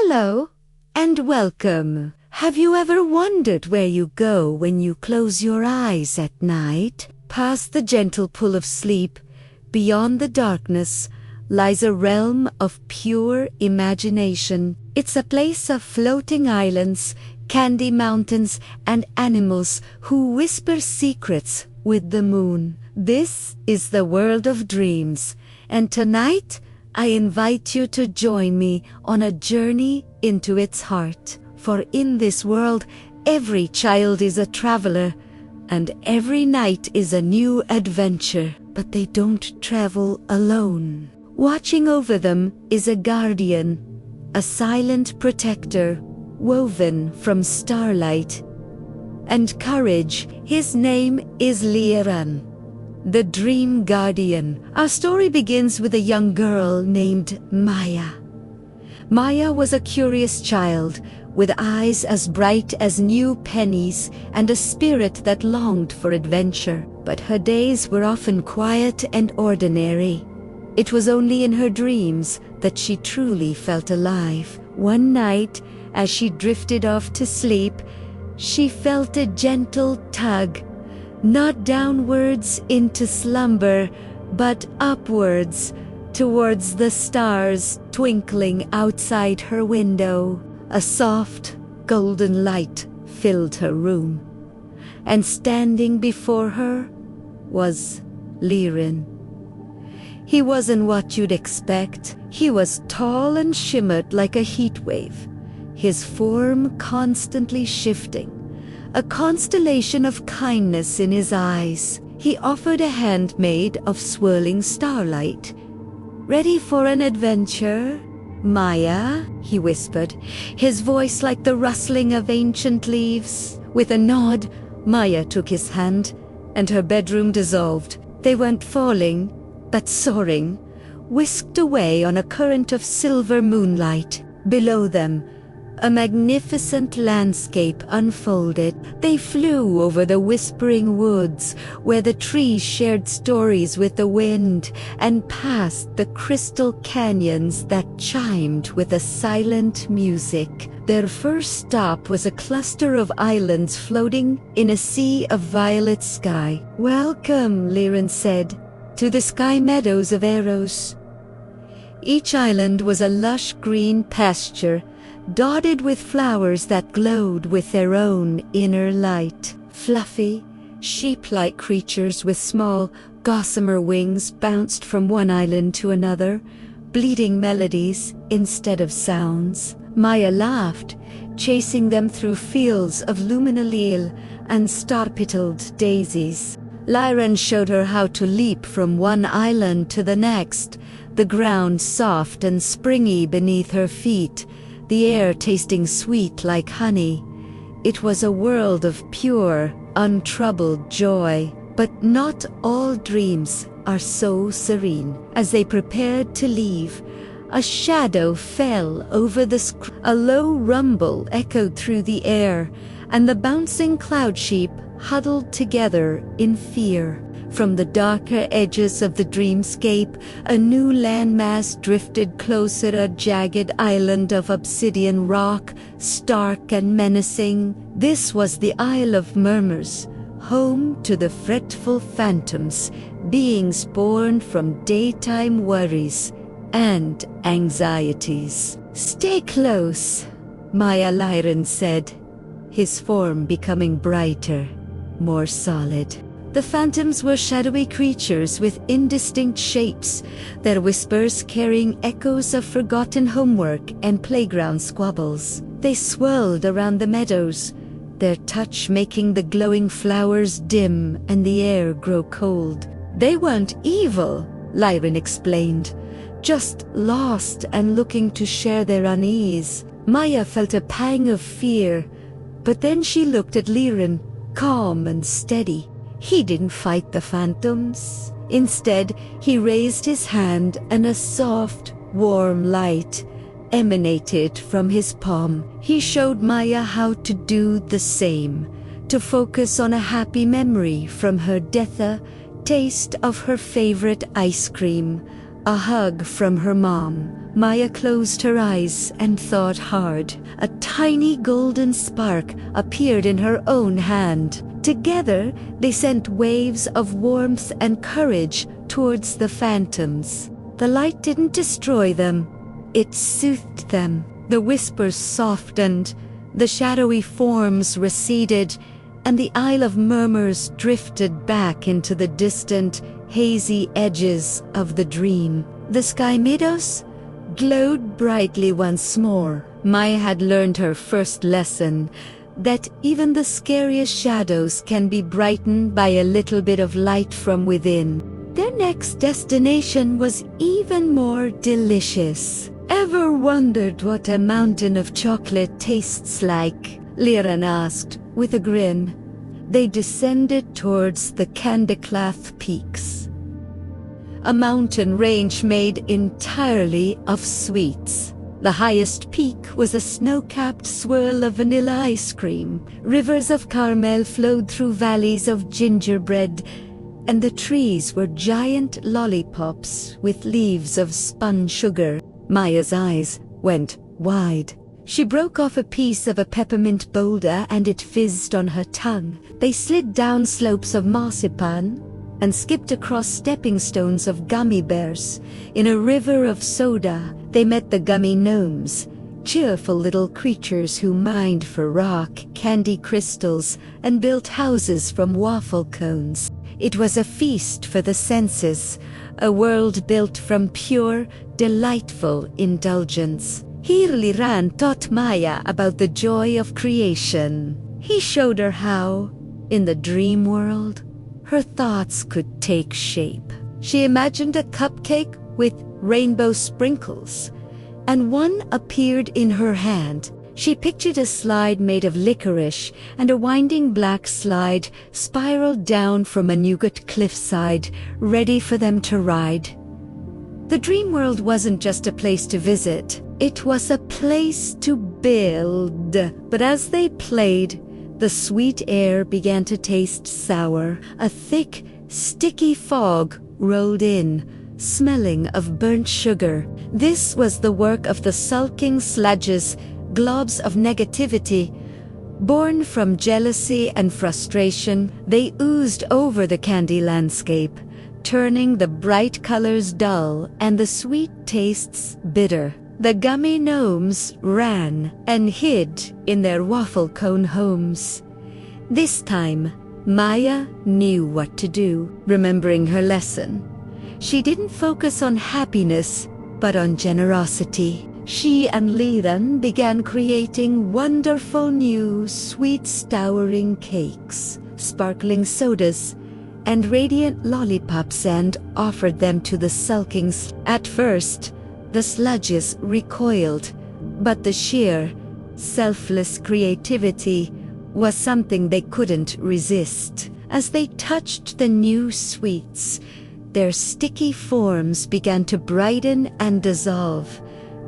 Hello, and welcome. Have you ever wondered where you go when you close your eyes at night? Past the gentle pull of sleep, beyond the darkness, lies a realm of pure imagination. It's a place of floating islands, candy mountains, and animals who whisper secrets with the moon. This is the world of dreams, and tonight I invite you to join me on a journey into its heart. For in this world, every child is a traveler, and every night is a new adventure. But they don't travel alone. Watching over them is a guardian, a silent protector, woven from starlight and courage. His name is Liran, the Dream Guardian. Our story begins with a young girl named Maya. Maya was a curious child with eyes as bright as new pennies and a spirit that longed for adventure. But her days were often quiet and ordinary. It was only in her dreams that she truly felt alive. One night, as she drifted off to sleep, she felt a gentle tug, not downwards into slumber, but upwards, towards the stars twinkling outside her window. A soft, golden light filled her room, and standing before her was Liran. He wasn't what you'd expect. He was tall and shimmered like a heat wave, his form constantly shifting, a constellation of kindness in his eyes. He offered a hand made of swirling starlight. "Ready for an adventure, Maya?" he whispered, his voice like the rustling of ancient leaves. With a nod, Maya took his hand, and her bedroom dissolved. They weren't falling, but soaring, whisked away on a current of silver moonlight. Below them, a magnificent landscape unfolded. They flew over the whispering woods, where the trees shared stories with the wind, and past the crystal canyons that chimed with a silent music. Their first stop was a cluster of islands floating in a sea of violet sky. "Welcome," Liran said, "to the sky meadows of Eros." Each island was a lush green pasture, dotted with flowers that glowed with their own inner light. Fluffy, sheep-like creatures with small, gossamer wings bounced from one island to another, bleating melodies instead of sounds. Maya laughed, chasing them through fields of luminalil and star-petaled daisies. Liran showed her how to leap from one island to the next, the ground soft and springy beneath her feet, the air tasting sweet like honey. It was a world of pure, untroubled joy. But not all dreams are so serene. As they prepared to leave, a shadow fell over the screen. A low rumble echoed through the air, and the bouncing cloud sheep huddled together in fear. From the darker edges of the dreamscape, a new landmass drifted closer, a jagged island of obsidian rock, stark and menacing. This was the Isle of Murmurs, home to the fretful phantoms, beings born from daytime worries and anxieties. "Stay close," Maya Liran said, his form becoming brighter, more solid. The phantoms were shadowy creatures with indistinct shapes, their whispers carrying echoes of forgotten homework and playground squabbles. They swirled around the meadows, their touch making the glowing flowers dim and the air grow cold. "They weren't evil," Liran explained, "just lost and looking to share their unease." Maya felt a pang of fear, but then she looked at Liran, calm and steady. He didn't fight the phantoms. Instead, he raised his hand and a soft, warm light emanated from his palm. He showed Maya how to do the same, to focus on a happy memory from her death, a taste of her favorite ice cream, a hug from her mom, Maya closed her eyes and thought hard. A tiny golden spark appeared in her own hand. Together, they sent waves of warmth and courage towards the phantoms. The light didn't destroy them, it soothed them. The whispers softened, the shadowy forms receded, and the Isle of Murmurs drifted back into the distant, hazy edges of the dream. The sky meadows glowed brightly once more. Maya had learned her first lesson, that even the scariest shadows can be brightened by a little bit of light from within. Their next destination was even more delicious. Ever wondered what a mountain of chocolate tastes like? Liran asked, with a grin. They descended towards the Candleclath Peaks, a mountain range made entirely of sweets. The highest peak was a snow-capped swirl of vanilla ice cream. Rivers of caramel flowed through valleys of gingerbread, and the trees were giant lollipops with leaves of spun sugar. Maya's eyes went wide. She broke off a piece of a peppermint boulder and it fizzed on her tongue. They slid down slopes of marzipan and skipped across stepping stones of gummy bears. In a river of soda, they met the gummy gnomes, cheerful little creatures who mined for rock, candy crystals, and built houses from waffle cones. It was a feast for the senses, a world built from pure, delightful indulgence. Here Liran taught Maya about the joy of creation. He showed her how, in the dream world, her thoughts could take shape. She imagined a cupcake with rainbow sprinkles, and one appeared in her hand. She pictured a slide made of licorice, and a winding black slide spiraled down from a nougat cliffside, ready for them to ride. The dream world wasn't just a place to visit, it was a place to build. But as they played, the sweet air began to taste sour. A thick, sticky fog rolled in, smelling of burnt sugar. This was the work of the sulking sludges, globs of negativity. Born from jealousy and frustration, they oozed over the candy landscape, turning the bright colors dull and the sweet tastes bitter. The gummy gnomes ran and hid in their waffle cone homes. This time, Maya knew what to do, remembering her lesson. She didn't focus on happiness, but on generosity. She and Liran began creating wonderful new sweet stowering cakes, sparkling sodas, and radiant lollipops, and offered them to the sulkings. At first, the sludges recoiled, but the sheer, selfless creativity was something they couldn't resist. As they touched the new sweets, their sticky forms began to brighten and dissolve,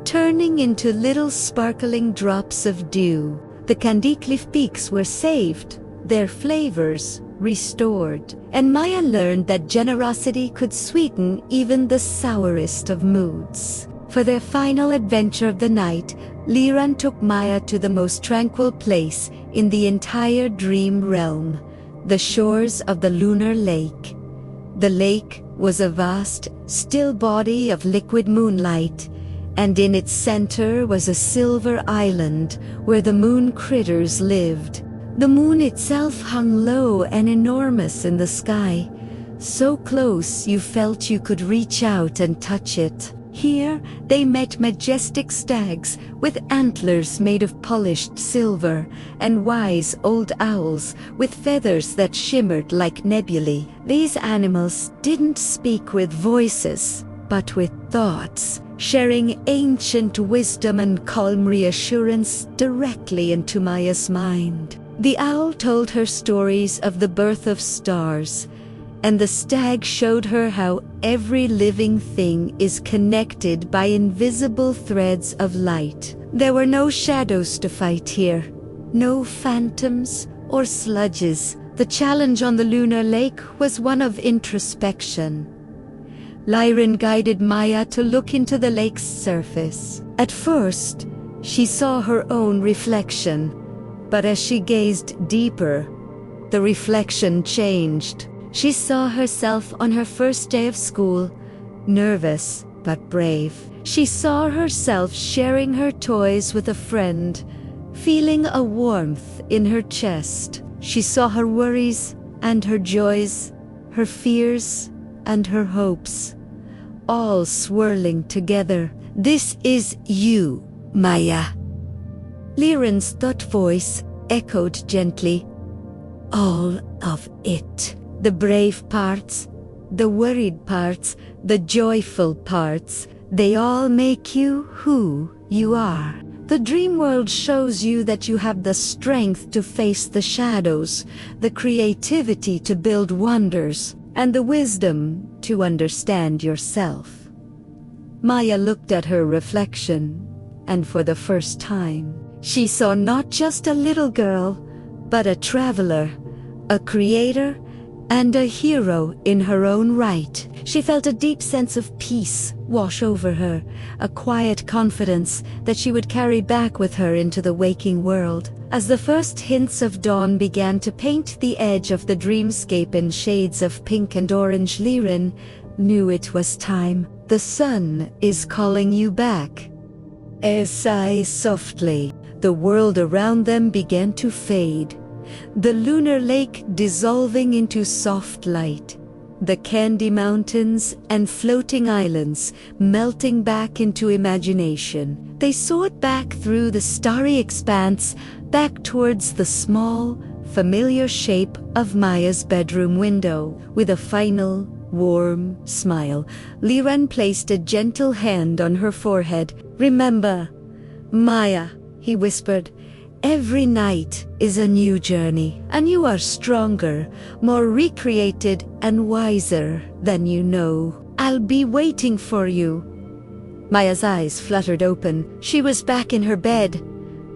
turning into little sparkling drops of dew. The Candleclath Peaks were saved, their flavors restored, and Maya learned that generosity could sweeten even the sourest of moods. For their final adventure of the night, Liran took Maya to the most tranquil place in the entire dream realm, the shores of the lunar lake. The lake was a vast, still body of liquid moonlight, and in its center was a silver island where the moon critters lived. The moon itself hung low and enormous in the sky, so close you felt you could reach out and touch it. Here they met majestic stags with antlers made of polished silver, and wise old owls with feathers that shimmered like nebulae. These animals didn't speak with voices, but with thoughts, sharing ancient wisdom and calm reassurance directly into Maya's mind. The owl told her stories of the birth of stars, and the stag showed her how every living thing is connected by invisible threads of light. There were no shadows to fight here, no phantoms or sludges. The challenge on the lunar lake was one of introspection. Lyran guided Maya to look into the lake's surface. At first, she saw her own reflection, but as she gazed deeper, the reflection changed. She saw herself on her first day of school, nervous but brave. She saw herself sharing her toys with a friend, feeling a warmth in her chest. She saw her worries and her joys, her fears and her hopes, all swirling together. "This is you, Maya." Lyran's thought voice echoed gently. "All of it. The brave parts, the worried parts, the joyful parts, they all make you who you are. The dream world shows you that you have the strength to face the shadows, the creativity to build wonders, and the wisdom to understand yourself." Maya looked at her reflection, and for the first time, she saw not just a little girl, but a traveler, a creator, and a hero in her own right. She felt a deep sense of peace wash over her, a quiet confidence that she would carry back with her into the waking world. As the first hints of dawn began to paint the edge of the dreamscape in shades of pink and orange, Lyran knew it was time. "The sun is calling you back." As sighed softly, the world around them began to fade. The lunar lake dissolving into soft light, the candy mountains and floating islands melting back into imagination. They soared back through the starry expanse, back towards the small, familiar shape of Maya's bedroom window. With a final, warm smile, Lyran placed a gentle hand on her forehead. "Remember, Maya," he whispered, "every night is a new journey, and you are stronger, more recreated, and wiser than you know. I'll be waiting for you." Maya's eyes fluttered open. She was back in her bed,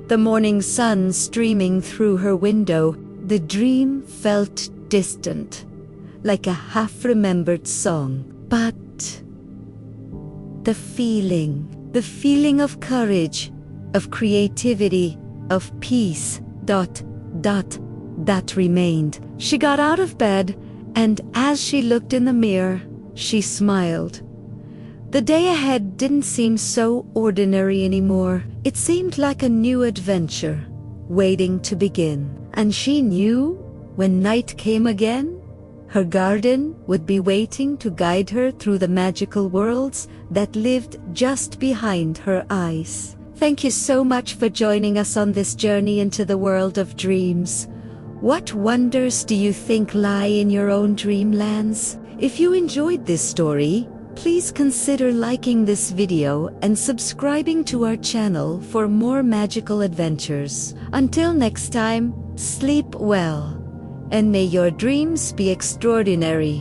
the morning sun streaming through her window. The dream felt distant, like a half-remembered song. But the feeling of courage, of creativity, of peace, that remained. She got out of bed, and as she looked in the mirror, she smiled. The day ahead didn't seem so ordinary anymore. It seemed like a new adventure, waiting to begin. And she knew, when night came again, her garden would be waiting to guide her through the magical worlds that lived just behind her eyes. Thank you so much for joining us on this journey into the world of dreams. What wonders do you think lie in your own dreamlands? If you enjoyed this story, please consider liking this video and subscribing to our channel for more magical adventures. Until next time, sleep well, and may your dreams be extraordinary.